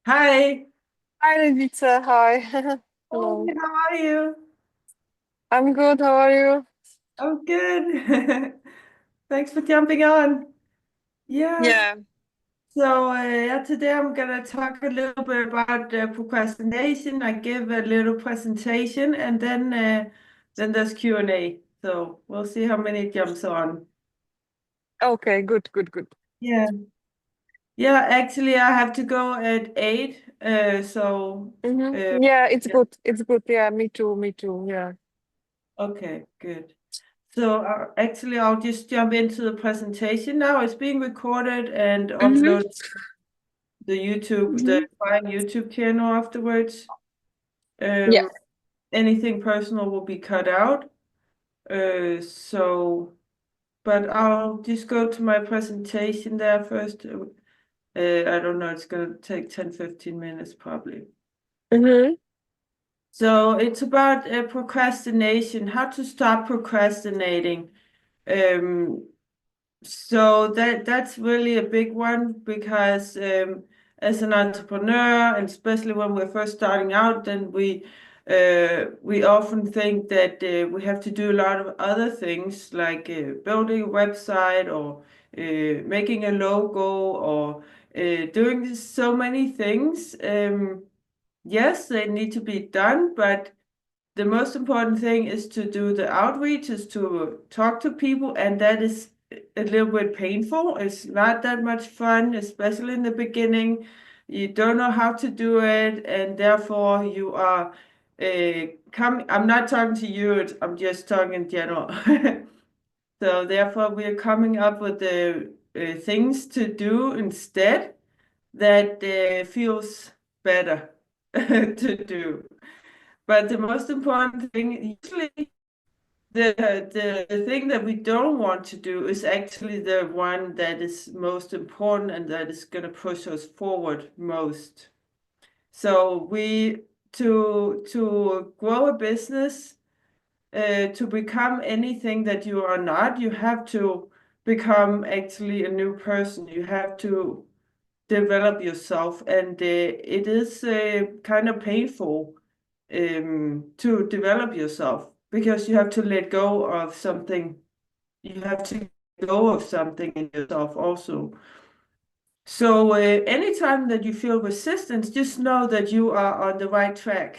Hi. Hi, Lisa. Hi. Hi, Hello. how are you? I'm good. How are you? I'm good. Thanks for jumping on. Yeah. Yeah. Yeah, today I'm gonna talk a little bit about procrastination. I give a little presentation and then there's Q&A. So we'll see how many jumps on. Okay. Good. Good. Good. Yeah. Yeah, actually I have to go at 8. Yeah. It's Yeah. good. It's good. Yeah. Me too. Me too. Yeah. Okay, good. Actually, I'll just jump into the presentation now. It's being recorded and Mm-hmm. uploaded the Mm-hmm. fine YouTube channel afterwards. Yeah. Um, Anything personal will be cut out. Uh, so, but I'll just go to my presentation there first. I don't know, it's gonna take 10-15 minutes probably. Mm-hmm. So it's about procrastination, how to stop procrastinating. Um, So that's really a big one because as an entrepreneur, and especially when we're first starting out, then we often think that we have to do a lot of other things like building a website or making a logo or doing so many things. Yes, they need to be done, but the most important thing is to do the outreach, is to talk to people, and that is a little bit painful. It's not that much fun, especially in the beginning. You don't know how to do it, and therefore you are I'm not talking to you, I'm just talking in general. So therefore we are coming up with the things to do instead that feels better to do. But the most important thing, usually the thing that we don't want to do is actually the one that is most important and that is going to push us forward most. So we to grow a business, to become anything that you are not, you have to become actually a new person. You have to develop yourself, and it is kind of painful to develop yourself because you have to let go of something. You have to let go of something in yourself also. So anytime that you feel resistance, just know that you are on the right track.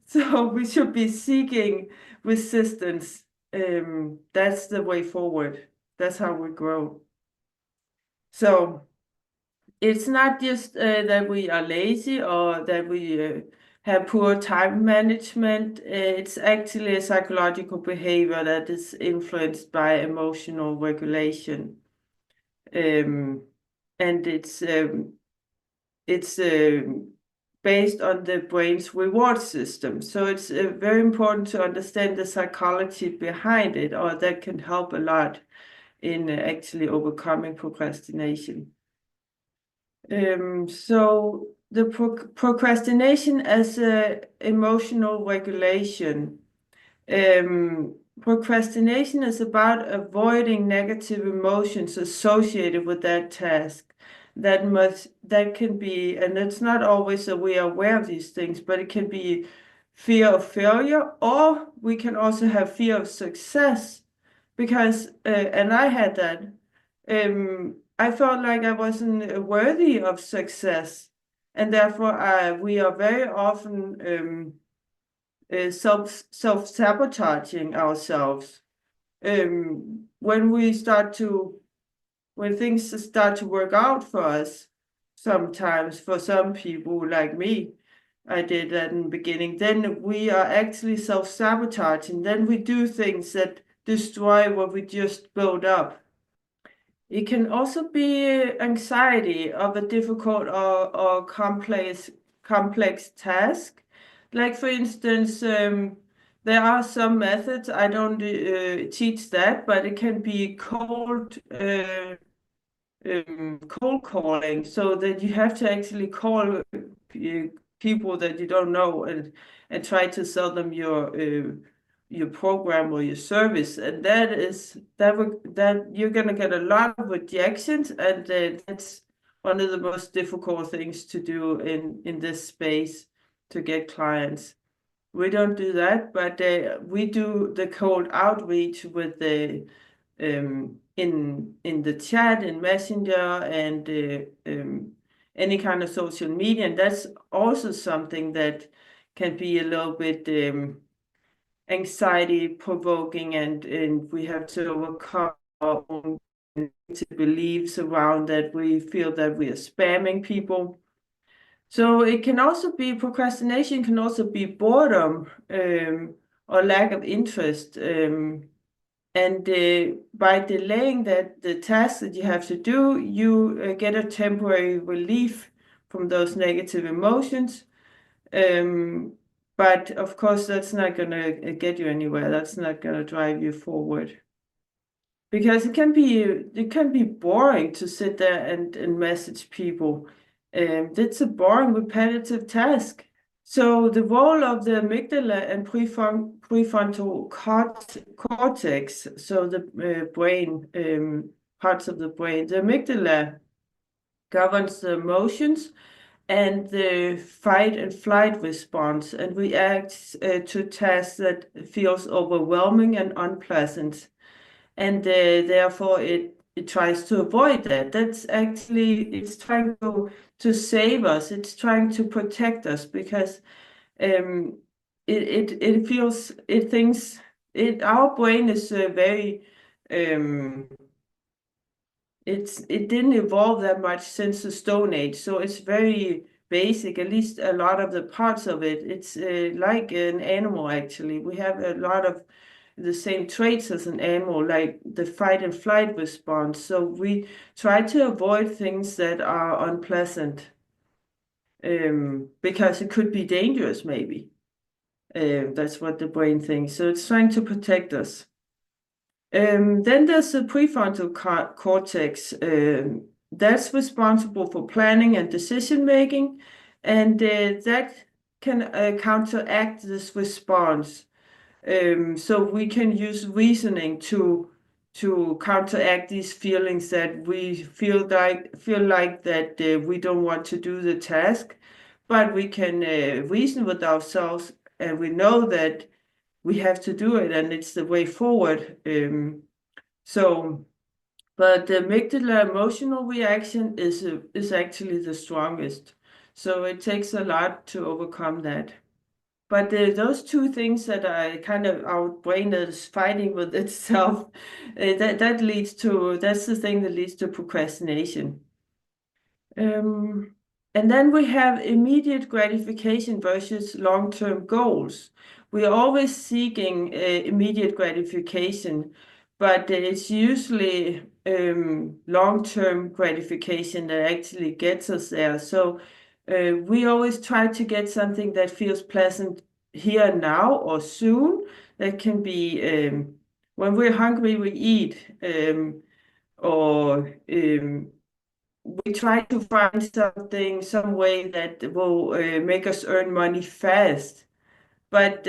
So we should be seeking resistance. That's the way forward. That's how we grow. So it's not just that we are lazy or that we have poor time management. It's actually a psychological behavior that is influenced by emotional regulation. Um, and it's based on the brain's reward system. So it's very important to understand the psychology behind it, or that can help a lot in actually overcoming procrastination. So the procrastination as a emotional regulation. Procrastination is about avoiding negative emotions associated with that task. That can be, and it's not always that we are aware of these things, but it can be fear of failure, or we can also have fear of success. Because, and I had that. I felt like I wasn't worthy of success, and therefore we are very often self-sabotaging ourselves. When we start to when things start to work out for us, sometimes for some people like me, I did that in the beginning, then we are actually self-sabotaging. Then we do things that destroy what we just built up. It can also be anxiety of a difficult or complex task. Like for instance, there are some methods, I don't teach that, but it can be cold calling, so that you have to actually call people that you don't know and try to sell them your program or your service, and that you're gonna get a lot of rejections, and that's one of the most difficult things to do in this space to get clients. We don't do that, but we do the cold outreach with the in the chat, in Messenger, and any kind of social media. And that's also something that can be a little bit anxiety provoking, and we have to overcome our own beliefs around that. We feel that we are spamming people. So it can also be procrastination, can also be boredom or lack of interest. And by delaying the task that you have to do, you get a temporary relief from those negative emotions. But of course, that's not going to get you anywhere. That's not going to drive you forward. Because it can be boring to sit there and message people. It's a boring, repetitive task. So the role of the amygdala and prefrontal cortex, so the brain, parts of the brain, the amygdala governs the emotions and the fight and flight response and reacts to tasks that feels overwhelming and unpleasant. And therefore it tries to avoid that. That's actually, it's trying to save us. It's trying to protect us because um, it feels, it thinks, our brain is very, um, it didn't evolve that much since the Stone Age, so it's very basic, at least a lot of the parts of it. It's like an animal, actually. We have a lot of the same traits as an animal, like the fight and flight response. So we try to avoid things that are unpleasant because it could be dangerous, maybe. That's what the brain thinks. So it's trying to protect us. Then there's the prefrontal cortex. That's responsible for planning and decision making, and that can counteract this response. So we can use reasoning to counteract these feelings that we feel like that we don't want to do the task, but we can reason with ourselves, and we know that we have to do it, and it's the way forward. But the amygdala emotional reaction is actually the strongest. So it takes a lot to overcome that. But those two things that I kind of, our brain is fighting with itself, that's the thing that leads to procrastination. And then we have immediate gratification versus long-term goals. We are always seeking immediate gratification, but it's usually long-term gratification that actually gets us there. So we always try to get something that feels pleasant here and now or soon. That can be when we're hungry, we eat, or we try to find something, some way that will make us earn money fast. But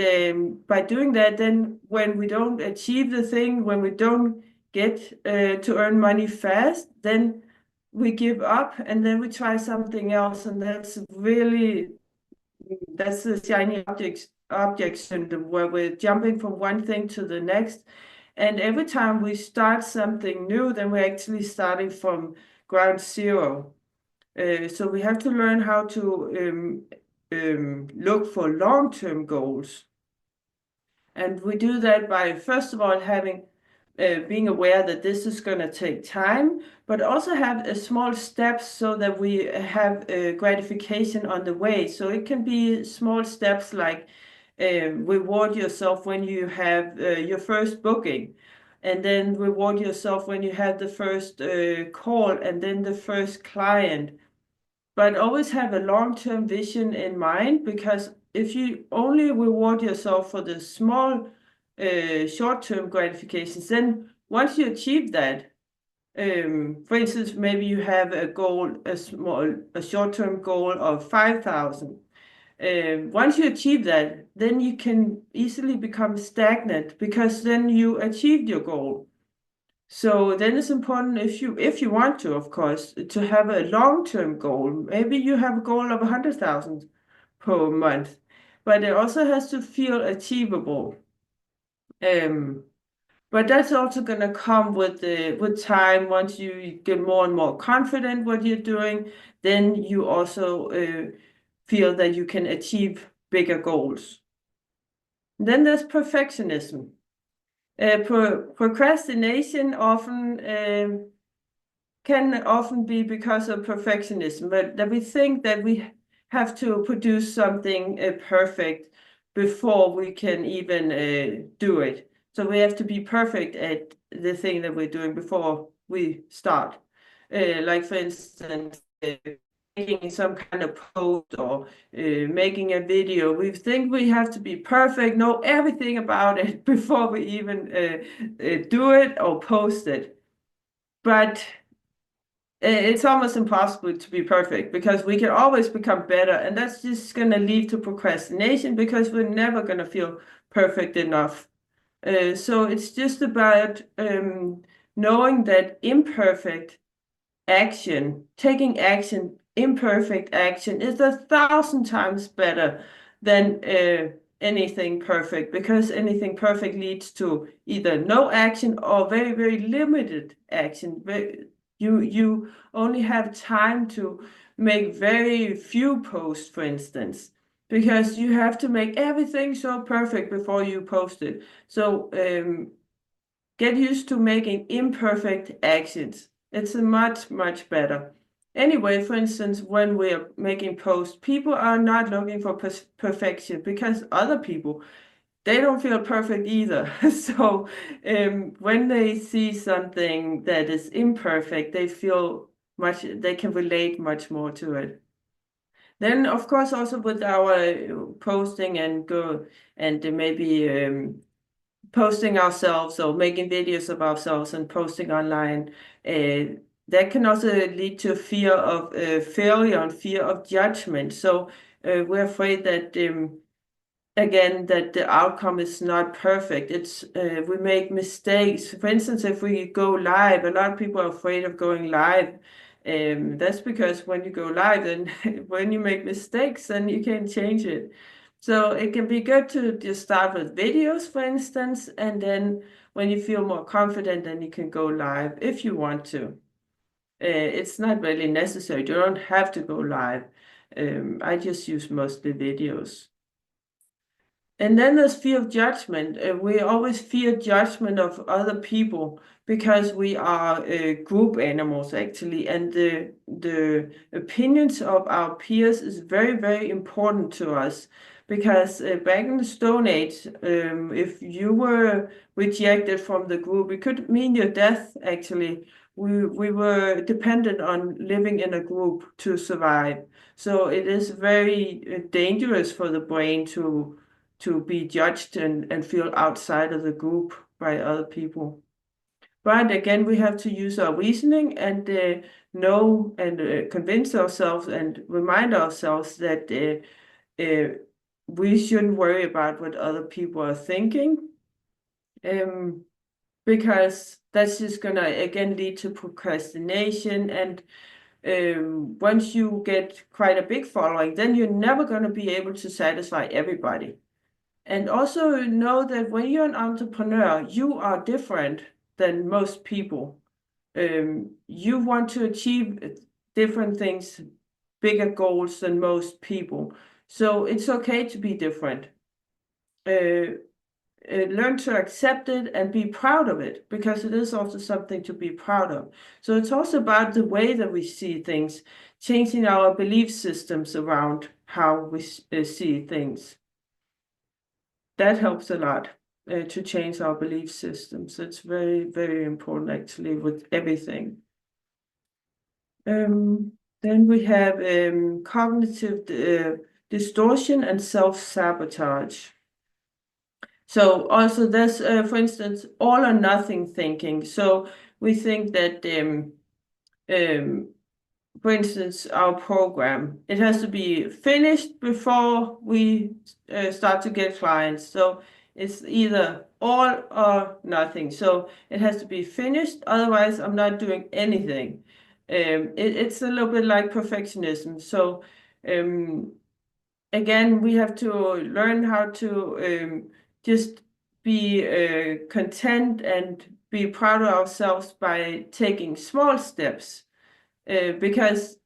by doing that, then when we don't achieve the thing, when we don't get to earn money fast, then we give up and then we try something else. And that's the shiny object syndrome, where we're jumping from one thing to the next. And every time we start something new, then we're actually starting from ground zero. So we have to learn how to look for long-term goals. And we do that by, first of all, being aware that this is going to take time, but also have small steps so that we have gratification on the way. So it can be small steps like reward yourself when you have your first booking, and then reward yourself when you have the first call, and then the first client. But always have a long-term vision in mind, because if you only reward yourself for the small short-term gratifications, then once you achieve that, for instance, maybe you have a goal, a short-term goal of 5,000. Once you achieve that, then you can easily become stagnant, because then you achieved your goal. So then it's important if you want to, of course, to have a long-term goal. Maybe you have a goal of 100,000 per month, but it also has to feel achievable. Um, but that's also going to come with time. Once you get more and more confident what you're doing, then you also feel that you can achieve bigger goals. Then there's perfectionism. Procrastination can often be because of perfectionism, but that we think that we have to produce something perfect before we can even do it. So we have to be perfect at the thing that we're doing before we start. Like for instance, making some kind of post or making a video. We think we have to be perfect, know everything about it before we even do it or post it. But it's almost impossible to be perfect because we can always become better, and that's just going to lead to procrastination because we're never going to feel perfect enough. So it's just about knowing that imperfect action, taking action, imperfect action is 1,000 times better than anything perfect, because anything perfect leads to either no action or very, very limited action. You only have time to make very few posts, for instance, because you have to make everything so perfect before you post it. So get used to making imperfect actions. It's much, much better. Anyway, for instance, when we're making posts, people are not looking for perfection because other people, they don't feel perfect either. So when they see something that is imperfect, they feel they can relate much more to it. Then, of course, also with our posting and maybe posting ourselves or making videos of ourselves and posting online, that can also lead to fear of failure and fear of judgment. So we're afraid that again that the outcome is not perfect. It's we make mistakes. For instance, if we go live, a lot of people are afraid of going live. That's because when you go live, then when you make mistakes, then you can change it. So it can be good to just start with videos, for instance, and then when you feel more confident, then you can go live if you want to. It's not really necessary. You don't have to go live. I just use mostly videos. And then there's fear of judgment. We always fear judgment of other people because we are group animals, actually, and the opinions of our peers is very, very important to us. Because back in the Stone Age, if you were rejected from the group, it could mean your death, actually. We were dependent on living in a group to survive. So it is very dangerous for the brain to be judged and feel outside of the group by other people. But again, we have to use our reasoning and know and convince ourselves and remind ourselves that we shouldn't worry about what other people are thinking, um, because that's just gonna again lead to procrastination. And once you get quite a big following, then you're never gonna be able to satisfy everybody. And also know that when you're an entrepreneur, you are different than most people. You want to achieve different things, bigger goals than most people. So it's okay to be different. Uh, Learn to accept it and be proud of it, because it is also something to be proud of. So it's also about the way that we see things, changing our belief systems around how we see things. That helps a lot to change our belief systems. It's very, very important actually with everything. Then we have cognitive distortion and self-sabotage. So also there's, for instance, all or nothing thinking. So we think that, um, for instance, our program, it has to be finished before we start to get clients. So It's either all or nothing. So it has to be finished, otherwise I'm not doing anything. It's a little bit like perfectionism. So um, again, we have to learn how to just be content and be proud of ourselves by taking small steps, because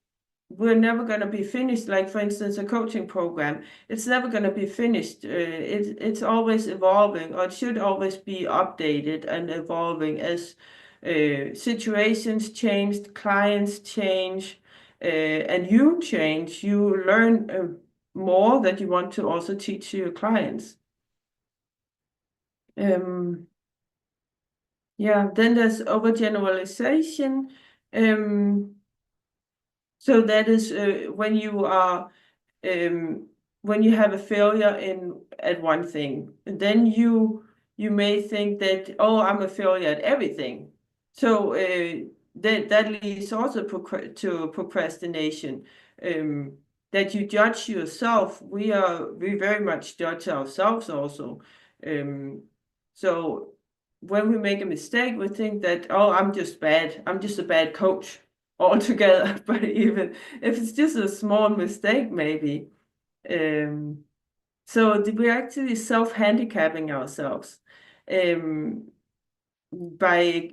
we're never going to be finished. Like, for instance, a coaching program, it's never going to be finished. It's always evolving, or it should always be updated and evolving as situations change, clients change, and you change. You learn more that you want to also teach your clients. Yeah, then there's overgeneralization. Um, so that is um, when you have a failure in at one thing, and then you may think that, oh, I'm a failure at everything. So that leads also to procrastination. Um, that you judge yourself. We very much judge ourselves also. Um, so when we make a mistake, we think that, oh, I'm just bad. I'm just a bad coach altogether. But even if it's just a small mistake, maybe. Um, so we're actually self-handicapping ourselves um, by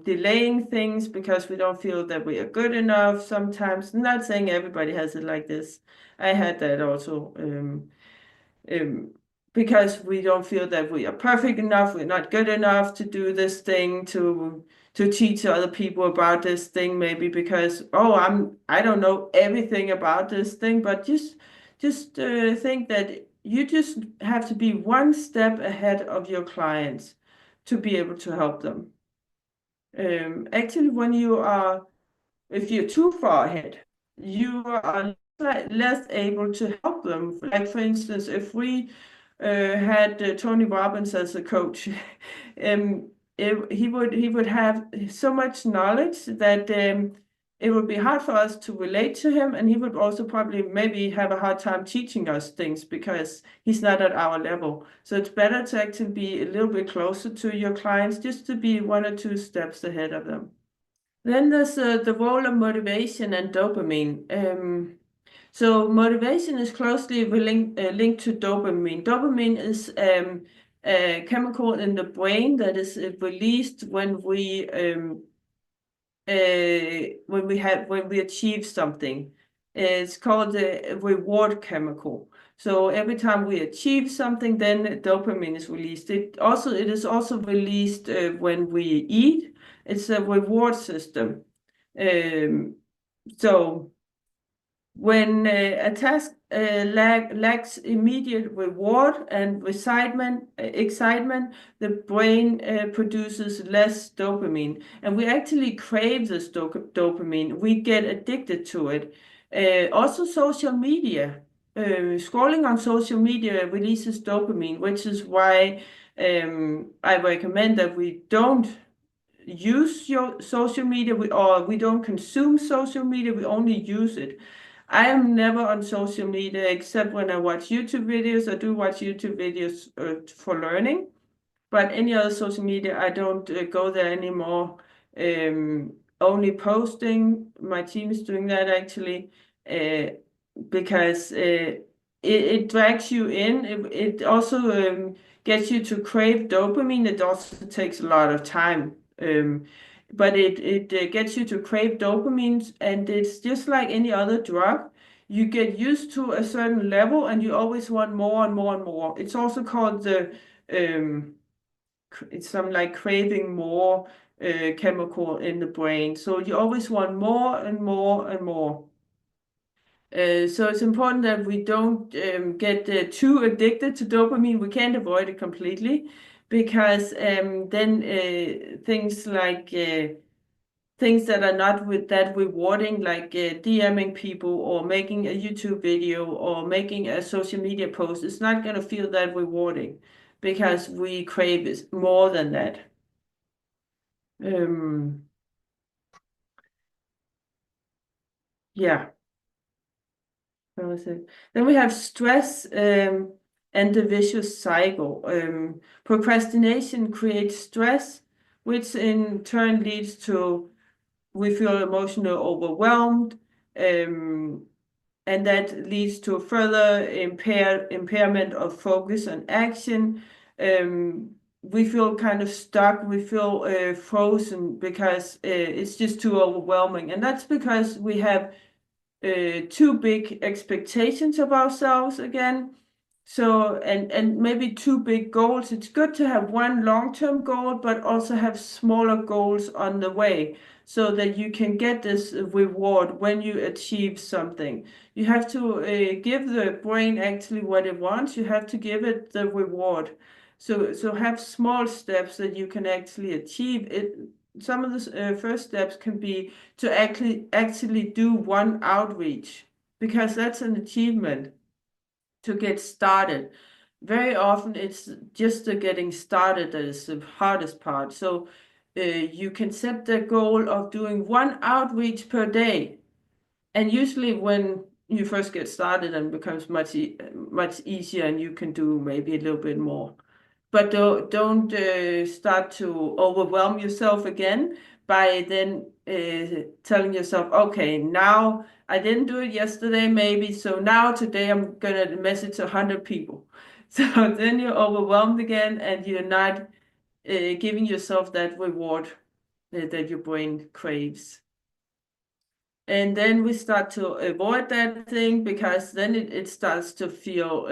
delaying things because we don't feel that we are good enough sometimes. I'm not saying everybody has it like this. I had that also. Um, because we don't feel that we are perfect enough, we're not good enough to do this thing, to teach other people about this thing, maybe because, oh, I don't know everything about this thing, but just think that you just have to be one step ahead of your clients to be able to help them. Actually, if you're too far ahead, you are less able to help them. Like, for instance, if we had Tony Robbins as a coach, um, he would have so much knowledge that it would be hard for us to relate to him, and he would also probably maybe have a hard time teaching us things because he's not at our level. So it's better to actually be a little bit closer to your clients, just to be one or two steps ahead of them. Then there's the role of motivation and dopamine. So motivation is closely linked to dopamine. Dopamine is a chemical in the brain that is released when we achieve something. It's called the reward chemical. So every time we achieve something, then dopamine is released. It is also released when we eat. It's a reward system. Um, so when a task lacks immediate reward and excitement, the brain produces less dopamine, and we actually crave this dopamine. We get addicted to it. Also, social media. Scrolling on social media releases dopamine, which is why I recommend that we don't use your social media, or we don't consume social media, we only use it. I am never on social media except when I watch YouTube videos. I do watch YouTube videos for learning, but any other social media, I don't go there anymore. Um, Only posting. My team is doing that actually, uh, because it drags you in. It also gets you to crave dopamine. It also takes a lot of time. But it gets you to crave dopamine, and it's just like any other drug. You get used to a certain level, and you always want more and more and more. It's also called it's some like craving more chemical in the brain. So you always want more and more and more. So it's important that we don't get too addicted to dopamine. We can't avoid it completely because then things that are not that rewarding, like DMing people or making a YouTube video or making a social media post, it's not going to feel that rewarding because we crave it more than that. Um, yeah, that was it. Then we have stress. and the vicious cycle. Procrastination creates stress, which in turn leads to we feel emotionally overwhelmed, and that leads to further impairment of focus and action. We feel kind of stuck, we feel frozen because it's just too overwhelming. And that's because we have too big expectations of ourselves again. So, and maybe too big goals. It's good to have one long-term goal, but also have smaller goals on the way so that you can get this reward when you achieve something. You have to give the brain actually what it wants. You have to give it the reward. So have small steps that you can actually achieve it. Some of the first steps can be to actually do one outreach, because that's an achievement to get started. Very often it's just the getting started that is the hardest part. So you can set the goal of doing one outreach per day. And usually when you first get started, and becomes much easier, and you can do maybe a little bit more. But don't start to overwhelm yourself again by then telling yourself, okay, now I didn't do it yesterday, maybe, so now today I'm gonna message 100 people. So then you're overwhelmed again, and you're not giving yourself that reward that your brain craves. And then we start to avoid that thing, because then it starts to feel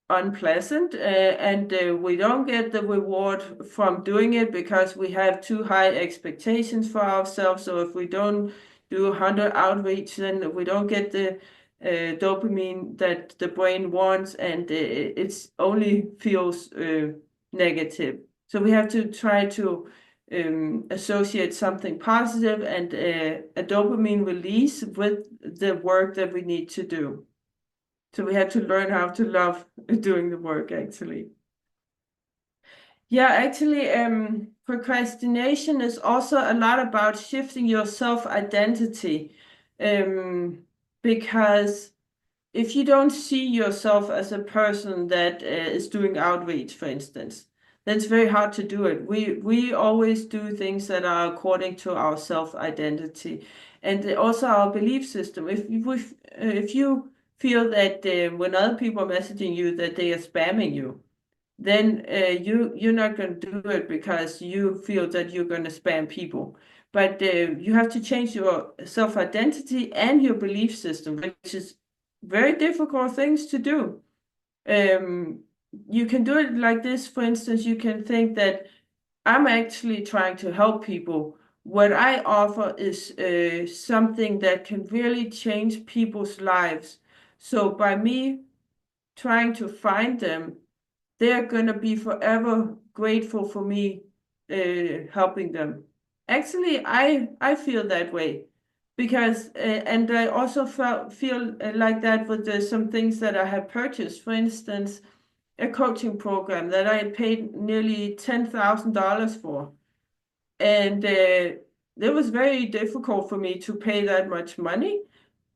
unpleasant, and we don't get the reward from doing it because we have too high expectations for ourselves. So if we don't do 100 outreach, then we don't get the dopamine that the brain wants, and it's only feels negative. So we have to try to associate something positive and a dopamine release with the work that we need to do. So we had to learn how to love doing the work, actually. Yeah, actually, procrastination is also a lot about shifting your self-identity. Because if you don't see yourself as a person that is doing outreach, for instance, that's very hard to do it. We always do things that are according to our self-identity, and also our belief system. If you feel that when other people are messaging you that they are spamming you, then you're not going to do it because you feel that you're going to spam people. But you have to change your self-identity and your belief system, which is very difficult things to do. Um, you can do it like this. For instance, you can think that I'm actually trying to help people. What I offer is something that can really change people's lives. So by me trying to find them, they're going to be forever grateful for me helping them. Actually, I feel that way because, and I also feel like that with some things that I have purchased. For instance, a coaching program that I paid nearly $10,000 for. And it was very difficult for me to pay that much money,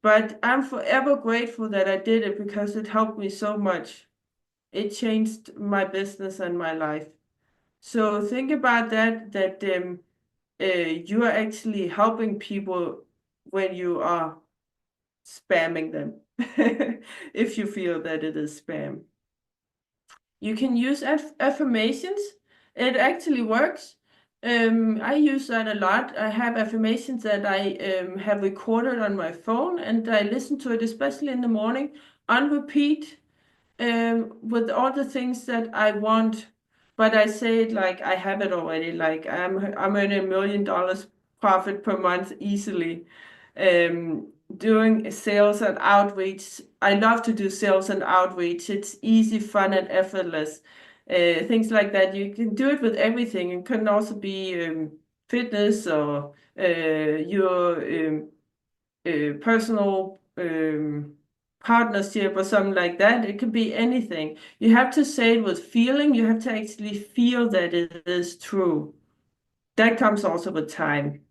but I'm forever grateful that I did it because it helped me so much. It changed my business and my life. So think about that you are actually helping people when you are spamming them, if you feel that it is spam. You can use affirmations. It actually works. I use that a lot. I have affirmations that I have recorded on my phone, and I listen to it, especially in the morning, on repeat, with all the things that I want. But I say it like I have it already. Like I'm earning $1 million profit per month easily. Doing sales and outreach. I love to do sales and outreach. It's easy, fun, and effortless. Things like that. You can do it with everything. It can also be fitness or your personal partnership or something like that. It could be anything. You have to say it with feeling. You have to actually feel that it is true. That comes also with time.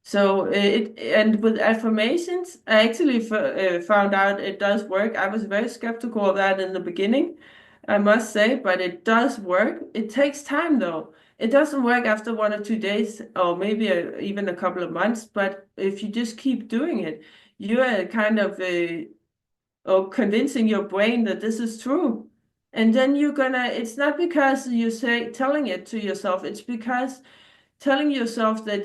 So and with affirmations, I actually found out it does work. I was very skeptical of that in the beginning, I must say, but it does work. It takes time though. It doesn't work after 1 or 2 days, or maybe even a couple of months. But if you just keep doing it, you are kind of or convincing your brain that this is true. And then you're gonna, it's not because you say telling it to yourself, it's because telling yourself that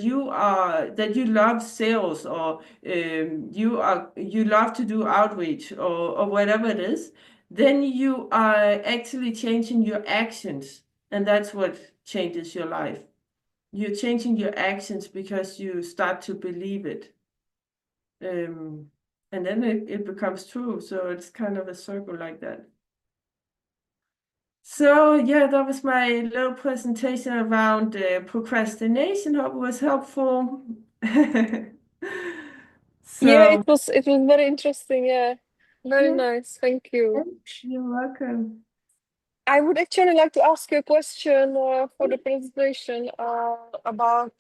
that you love sales, or you love to do outreach, or whatever it is, then you are actually changing your actions, and that's what changes your life. You're changing your actions because you start to believe it. um, and then it becomes true, so it's kind of a circle like that. So yeah, that was my little presentation around procrastination. Hope it was helpful. Yeah, So it was very interesting. Yeah, very yeah, nice. Thank you. you're welcome. I would actually like to ask you a question for the presentation about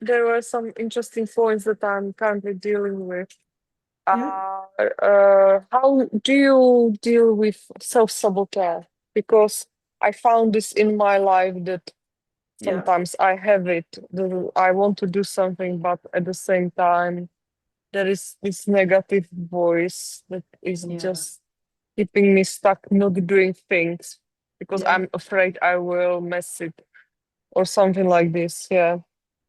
there were some interesting points that I'm currently dealing with. Yeah, How do you deal with self-sabotage? Because I found this in my life that yeah, sometimes I have it, I want to do something, but at the same time, there is this negative voice that is yeah, just keeping me stuck, not doing things because yeah, I'm afraid I will mess it or something like this. Yeah.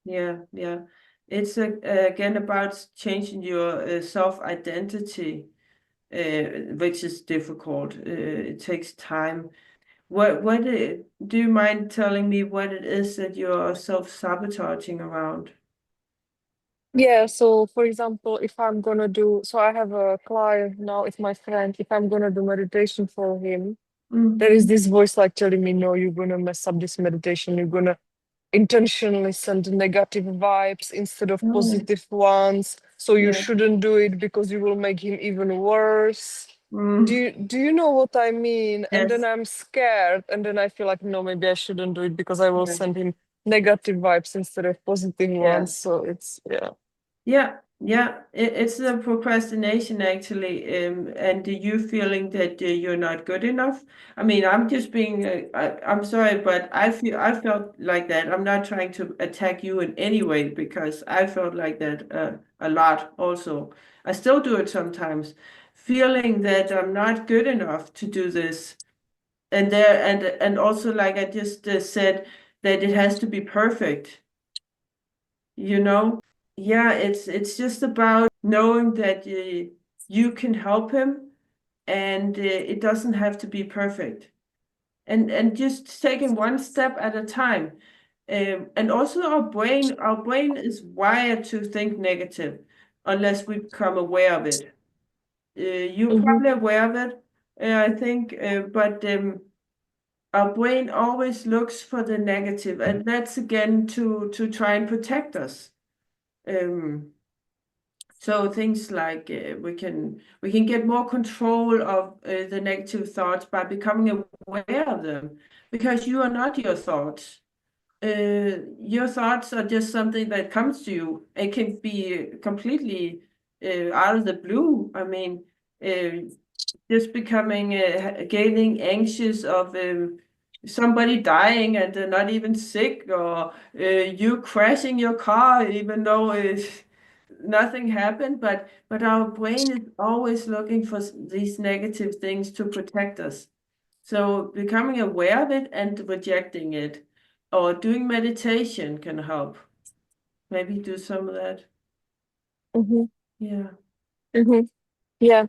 yeah. It's again about changing your self-identity, which is difficult. It takes time. Do you mind telling me what it is that you're self-sabotaging around? Yeah, so for example, if I'm gonna do, so I have a client now, it's my friend, if I'm gonna do meditation for him, there is Mm-hmm. this voice like telling me, no, you're gonna mess up this meditation, you're gonna intentionally send negative vibes instead of Oh, positive ones. So you yeah. shouldn't do it because you will make him even worse. Do Mm, you know what I mean? And then yes. I'm scared, and then I feel like no, maybe I shouldn't do it because I will Yeah. send him negative vibes instead of positive Yeah. ones. So it's yeah. Yeah. Yeah. It's the procrastination actually, and you feeling that you're not good enough. I mean, I'm just being, I'm sorry, but I felt like that. I'm not trying to attack you in any way because I felt like that a lot also. I still do it sometimes, feeling that I'm not good enough to do this. And also, like I just said, that it has to be perfect, you know? Yeah, it's just about knowing that you can help him, and it doesn't have to be perfect. And just taking one step at a time. And also our brain is wired to think negative unless we become aware of it. You're Mm-hmm, probably aware of it, I think, but our brain always looks for the negative, and that's again to try and protect us. Um, so things like we can get more control of the negative thoughts by becoming aware of them, because you are not your thoughts. Your thoughts are just something that comes to you. It can be completely out of the blue. I mean, uh, just becoming getting anxious of somebody dying and they're not even sick, or you crashing your car even though nothing happened. But our brain is always looking for these negative things to protect us. So becoming aware of it and rejecting it, or doing meditation can help. Maybe do some of that. mm-hmm, Yeah. mm-hmm. Yeah.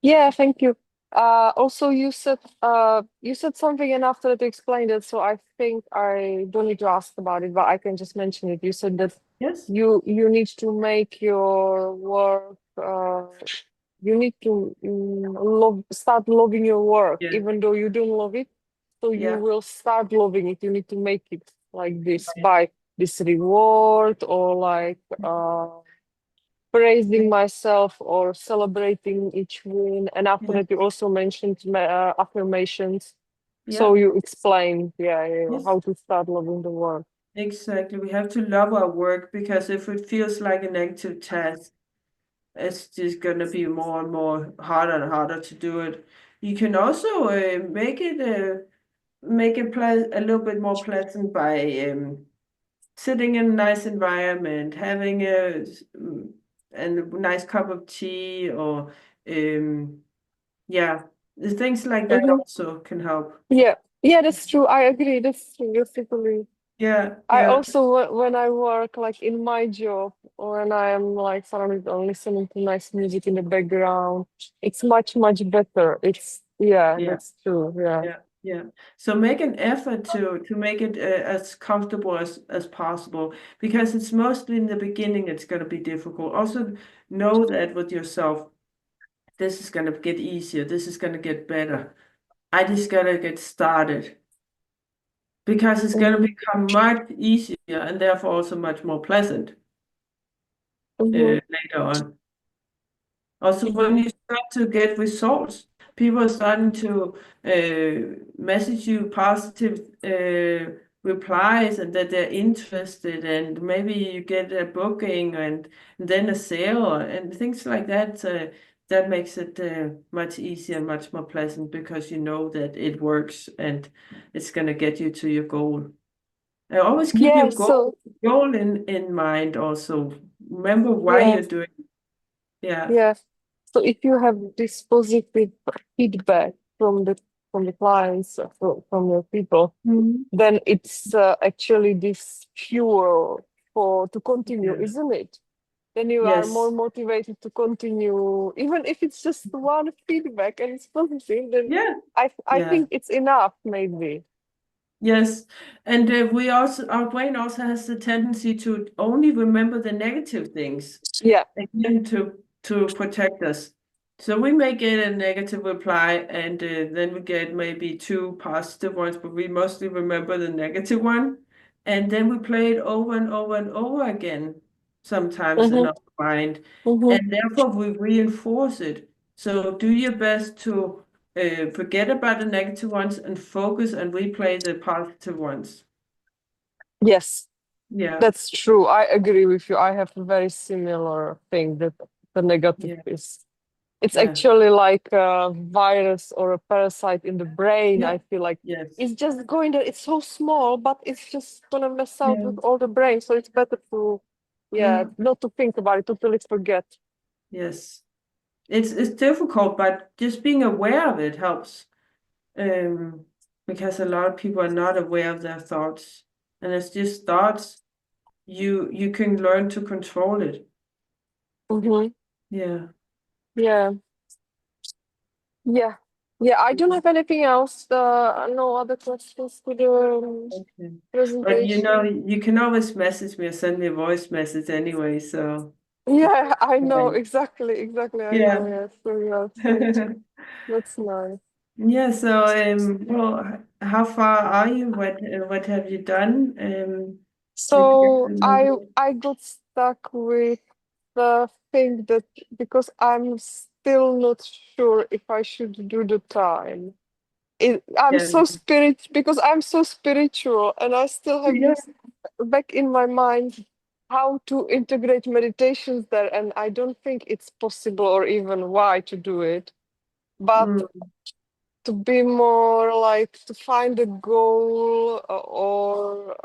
Yeah, thank you. Also, you said something, and after that you explained it, so I think I don't need to ask about it, but I can just mention it. You said that Yes. you need to make your work. You need to start loving your work, Yeah. even though you don't love it. So you Yeah. will start loving it. You need to make it like this by this reward or like praising myself or celebrating each win. And after Yeah. that, you also mentioned affirmations. So Yeah. you explained, yeah, Yes. how to start loving the work. exactly. We have to love our work, because if it feels like a negative task, it's just gonna be more and more harder and harder to do it. You can also make it a little bit more pleasant by sitting in a nice environment, having a nice cup of tea, or yeah, things like that Hmm. also can help. Yeah, yeah, that's true. I agree. That's true. That's totally. Yeah, I yeah, also when I work like in my job or when I am like surrounded or listening to nice music in the background, it's much better. It's yeah, yeah. that's true. Yeah. Yeah, yeah. So make an effort to make it as comfortable as possible, because it's mostly in the beginning it's going to be difficult. Also know that with yourself, this is going to get easier. This is going to get better. I just got to get started, because it's going to Mm-hmm. become much easier and therefore also much more pleasant Mm-hmm. later on. Also, when Mm-hmm. you start to get results, people are starting to message you positive replies, and that they're interested, and maybe you get a booking, and then a sale and things like that. That makes it much easier and much more pleasant, because you know that it works and it's going to get you to your goal. I always keep Yeah, your so goal in mind also. Remember why yeah, you're doing it. Yeah. yeah. So if you have this positive feedback from the clients, from your people, Mhm. then it's actually this fuel for to continue, Yeah. isn't it? Then you are more Yes. motivated to continue, even if it's just one feedback and it's positive, then Yeah. I Yeah. think it's enough, maybe. Yes. And we also, our brain also has the tendency to only remember the negative things, Yeah. again, to protect us. So we may get a negative reply, and then we get maybe two positive ones, but we mostly remember the negative one. And then we play it over and over and over again, sometimes in Mm-hmm. our mind. Mm-hmm. And therefore we reinforce it. So do your best to forget about the negative ones and focus and replay the positive ones. Yes, Yeah, that's true. I agree with you. I have a very similar thing that the negative yeah, is. It's yeah, actually like a virus or a parasite in the brain. yeah, I feel like yes, it's just going there. It's so small, but it's just gonna mess out yeah, with all the brain. So it's better to, yeah, yeah, not to think about it, totally forget. yes. It's difficult, but just being aware of it helps. Um, because a lot of people are not aware of their thoughts, and it's just thoughts. You can learn to control it. Mm-hmm. Yeah. Yeah, yeah, yeah. I don't have anything else. No other questions to the Okay. But presentation. you can always message me or send me a voice message anyway, so it's Yeah, I know fine. exactly, exactly. I know. Yeah. Yes, so yeah, sweet. That's nice. Yeah, so well, how far are you? What have you done? Did you get So the I got stuck with the thing that because I'm still not sure if I should do the time. I'm yeah. so because I'm so spiritual and I still have Yeah. this back in my mind how to integrate meditations there, and I don't think it's possible or even why to do it. But Mm, to be more like to find a goal or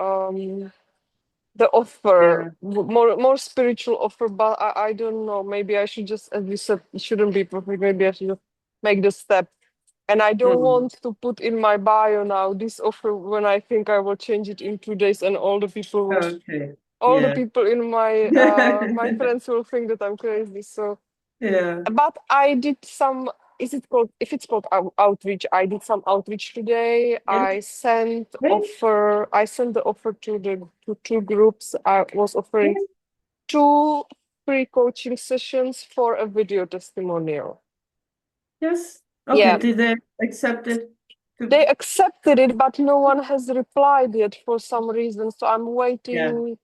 the offer, yeah. more spiritual offer. But I don't know, maybe I should just, as you said, it shouldn't be perfect, maybe I should just make the step. And I don't Mm, want to put in my bio now this offer when I think I will change it in 2 days and okay. all the Yeah. people in my friends will think that I'm crazy. So Yeah. but I did some, is it called, if it's called outreach, I did some outreach today. Yes. Great. I sent the offer to the to two groups. I was offering Great. two free coaching sessions for a video testimonial. Yes. Okay. Yeah, Did they accept it? they accepted it, but no one has replied yet for some reason. So I'm Yeah. waiting.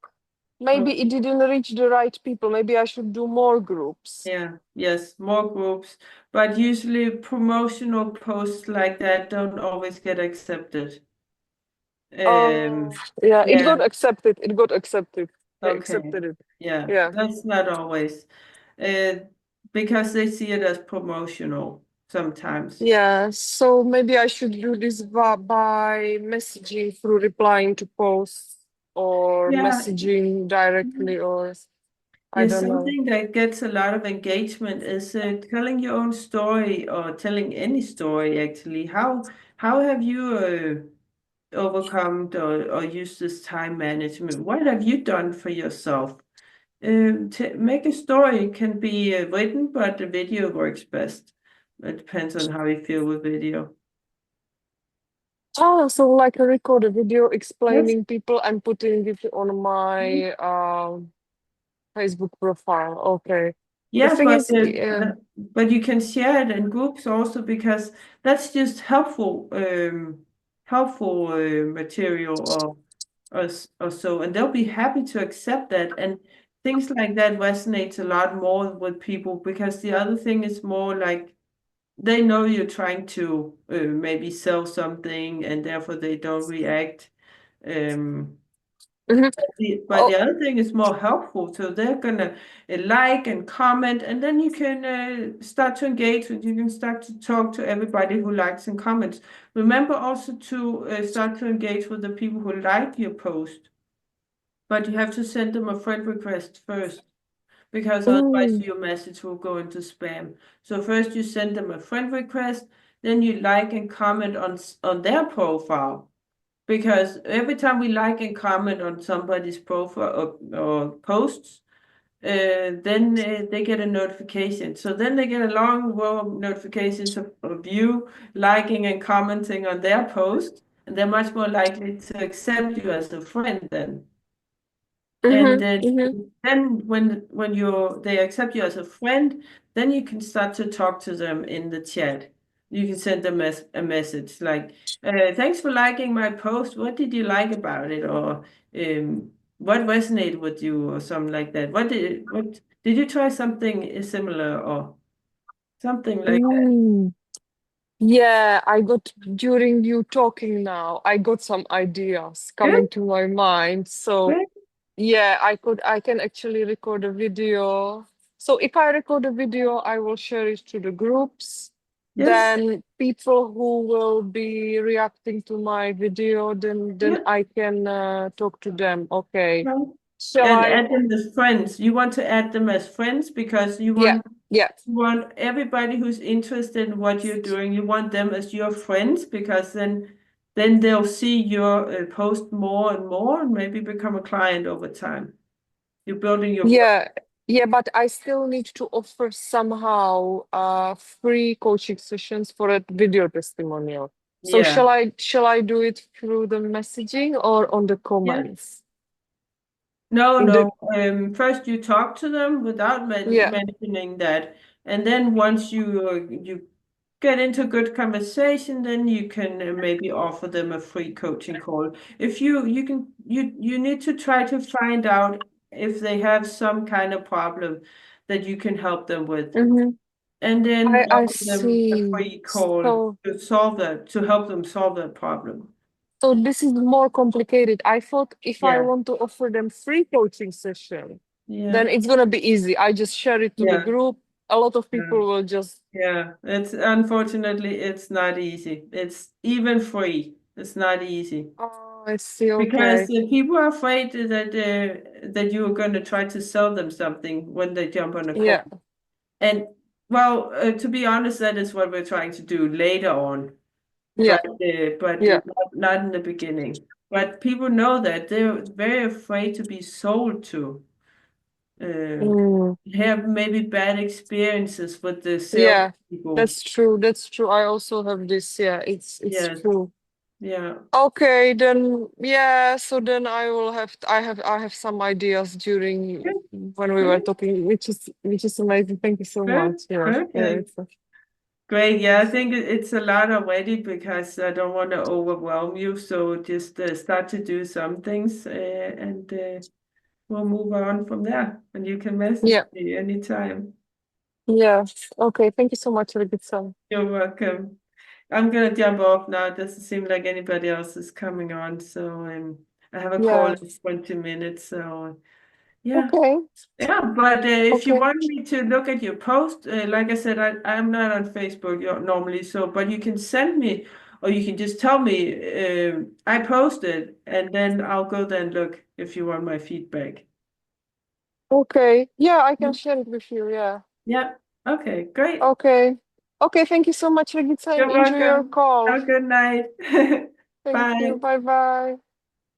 Maybe it Okay. didn't reach the right people. Maybe I should do more groups. Yeah, yes, more groups. But usually promotional posts like that don't always get accepted. Um, Yeah, it yeah, got accepted. It got accepted. They okay. accepted it. Yeah, Yeah. that's not always uh, because they see it as promotional sometimes. Yeah, so maybe I should do this by messaging through replying to posts or Yeah, messaging directly, or I yes, don't know. something that gets a lot of engagement is telling your own story or telling any story actually. How have you overcome or used this time management? What have you done for yourself? To make a story can be written, but the video works best. It depends on how you feel with video. Oh, so like I record a video Yes. explaining people and putting it on my Facebook profile. Okay. The Yeah, thing is, but you can share it in groups also because that's just helpful material or so, and they'll be happy to accept that. And things like that resonates a lot more with people because the other thing is more like they know you're trying to maybe sell something, and therefore they don't react. Um, mhm. but the Oh, other thing is more helpful. So they're gonna like and comment, and then you can start to engage and you can start to talk to everybody who likes and comments. Remember also to start to engage with the people who like your post, but you have to send them a friend request first because otherwise mm, your message will go into spam. So first you send them a friend request, then you like and comment on their profile. Because every time we like and comment on somebody's profile or posts, then they get a notification. So then they get a long row of notifications of you liking and commenting on their post, and they're much more likely to accept you as a friend then. And mm-hmm. then when they accept you as a friend, then you can start to talk to them in the chat. You can send them a message like, "Thanks for liking my post. What did you like about it?" Or "What resonated with you?" or something like that. What did you try something similar or something like that? Mm. Yeah, I got during you talking now, I got some ideas Good, coming to my mind. So great. yeah, I can actually record a video. So if I record a video, I will share it to the groups. Yes, Then people who will be reacting to my video, then yeah. I can talk to them. Okay. Right. Shall And I? add them as friends. You want to add them as friends because Yeah, yeah. you want everybody who's interested in what you're doing, you want them as your friends because then they'll see your post more and more and maybe become a client over time. You're building your brand. Yeah, yeah, but I still need to offer somehow free coaching sessions for a video testimonial. So Yeah. shall I do it through the messaging or on the Yeah. comments? No, In the no. First you talk to them without Yeah. mentioning that, and then once you get into good conversation, then you can maybe offer them a free coaching call. If you need to try to find out if they have some kind of problem that you can help them with, hmm and then I offer them a see. free call So to help them solve that problem. so this is more complicated. I thought if I Yeah, want to offer them free coaching session, then yeah, it's gonna be easy. I just share it to the yeah, group. A lot of yeah. people will just Yeah, it's unfortunately it's not easy. It's even free. It's not easy Oh, I see. because Okay. people are afraid that you are going to try to sell them something when they jump on a call. Yeah. And well, to be honest, that is what we're trying to do later on, Yeah. but Yeah. not in the beginning. But people know that they're very afraid to be sold to. Uh, Mm. have maybe bad experiences with the sales Yeah, people. that's true. That's true. I also have this. Yeah, it's Yes. true. Yeah. Okay, then yeah, so then I have some ideas during Good, when we were good, talking, which is amazing. Thank you so good, much. Yeah, yeah, perfect. it's Great. Yeah, I think it's a lot already because I don't want to overwhelm you. So just start to do some things and we'll move on from there. And you can message yeah, me anytime. yeah. Okay, thank you so much, Rebitsa. You're welcome. I'm gonna jump off now. It doesn't seem like anybody else is coming on, so I have a call Yeah. in 20 minutes. So yeah. Okay. Yeah, but if you Okay. want me to look at your post, like I said, I'm not on Facebook normally, so but you can send me, or you can just tell me I posted, and then I'll go there and look if you want my feedback. Okay. Yeah, I can Yeah. share it with you. Yeah. Yeah. Okay, great. Okay. Okay. Thank you so much, Regina, and You're enjoy your welcome. call. Have a good night. Thank you. Bye. Bye bye.